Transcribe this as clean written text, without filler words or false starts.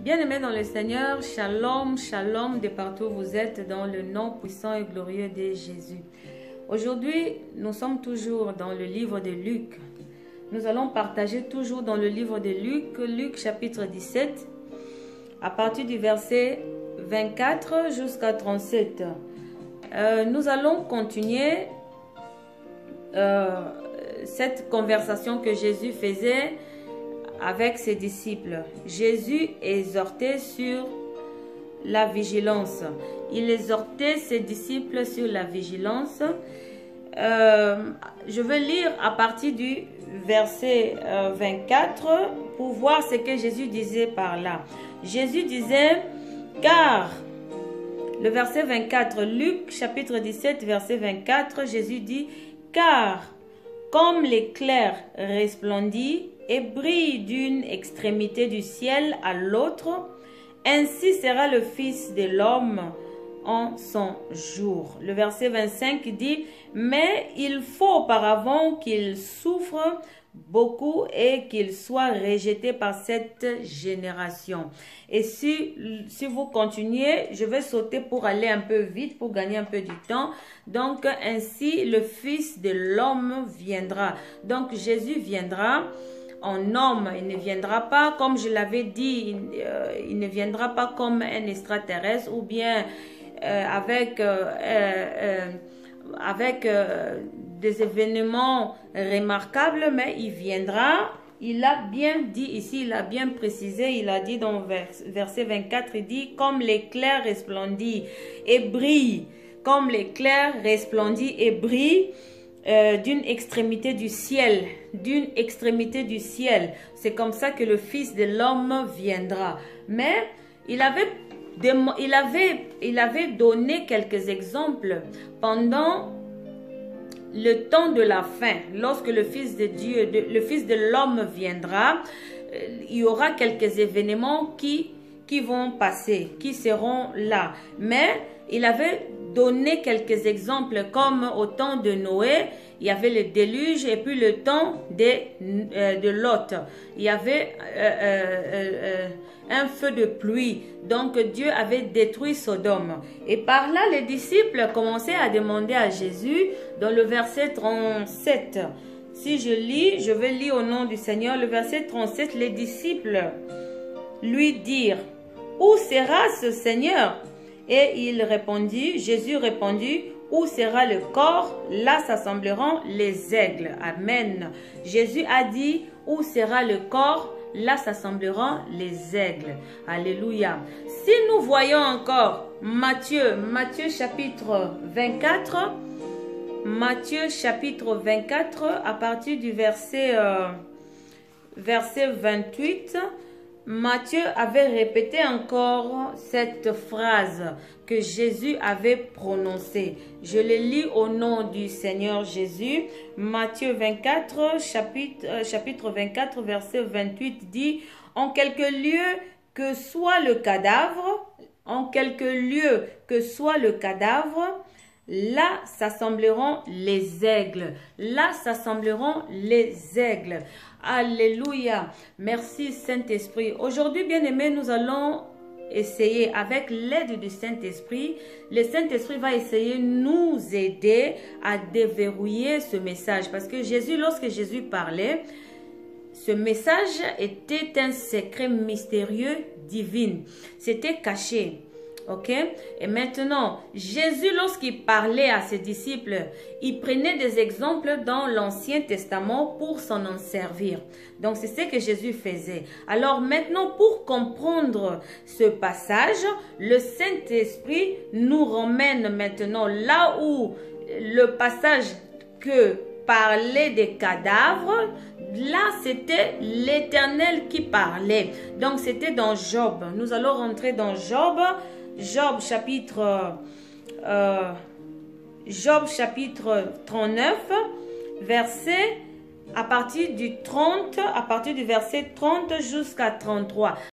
Bien-aimés dans le Seigneur, shalom, shalom de partout où vous êtes dans le nom puissant et glorieux de Jésus. Aujourd'hui, nous sommes toujours dans le livre de Luc. Nous allons partager toujours dans le livre de Luc, Luc chapitre 17, à partir du verset 24 jusqu'à 37. Nous allons continuer cette conversation que Jésus faisait avec ses disciples. Jésus exhortait sur la vigilance. Il exhortait ses disciples sur la vigilance. Je vais lire à partir du verset 24 pour voir ce que Jésus disait par là. Jésus disait, car, le verset 24, Luc chapitre 17, verset 24, Jésus dit, car comme l'éclair resplendit et brille d'une extrémité du ciel à l'autre, ainsi sera le Fils de l'homme en son jour. Le verset 25 dit, mais il faut auparavant qu'il souffre beaucoup et qu'il soit rejeté par cette génération. Et si vous continuez, je vais sauter pour aller un peu vite, pour gagner un peu du temps. Donc, ainsi, le Fils de l'homme viendra. Donc, Jésus viendra en homme. Il ne viendra pas, comme je l'avais dit, il ne viendra pas comme un extraterrestre ou bien avec des événements remarquables, mais il viendra. Il a bien dit ici, il a bien précisé, il a dit dans verset 24, il dit, comme l'éclair resplendit et brille, comme l'éclair resplendit et brille d'une extrémité du ciel, d'une extrémité du ciel. C'est comme ça que le Fils de l'homme viendra. Mais il avait donné quelques exemples pendant le temps de la fin. Lorsque le Fils de Dieu, le Fils de l'homme viendra, il y aura quelques événements qui vont passer, qui seront là. Mais il avait donné quelques exemples, comme au temps de Noé, il y avait le déluge, et puis le temps de Lot, il y avait un feu de pluie. Donc Dieu avait détruit Sodome. Et par là, les disciples commençaient à demander à Jésus, dans le verset 37. Si je lis, je vais lire au nom du Seigneur, le verset 37, les disciples lui dirent, où sera ce Seigneur? Et il répondit, Jésus répondit, où sera le corps? Là s'assembleront les aigles. Amen. Jésus a dit, où sera le corps? Là s'assembleront les aigles. Alléluia. Si nous voyons encore Matthieu chapitre 24, Matthieu chapitre 24, à partir du verset 28, Matthieu avait répété encore cette phrase que Jésus avait prononcée. Je le lis au nom du Seigneur Jésus. Matthieu 24, chapitre 24, verset 28 dit, en quelque lieu que soit le cadavre, en quelque lieu que soit le cadavre, là s'assembleront les aigles. Là s'assembleront les aigles. Alléluia. Merci Saint-Esprit. Aujourd'hui, bien-aimés, nous allons essayer avec l'aide du Saint-Esprit. Le Saint-Esprit va essayer de nous aider à déverrouiller ce message. Parce que Jésus, lorsque Jésus parlait, ce message était un secret mystérieux divin. C'était caché. Ok? Et maintenant, Jésus, lorsqu'il parlait à ses disciples, il prenait des exemples dans l'Ancien Testament pour s'en servir. Donc, c'est ce que Jésus faisait. Alors maintenant, pour comprendre ce passage, le Saint-Esprit nous ramène maintenant là où le passage que parlait des cadavres, là, c'était l'Éternel qui parlait. Donc, c'était dans Job. Nous allons rentrer dans Job. Job chapitre 39, verset à partir du verset 30 jusqu'à 33.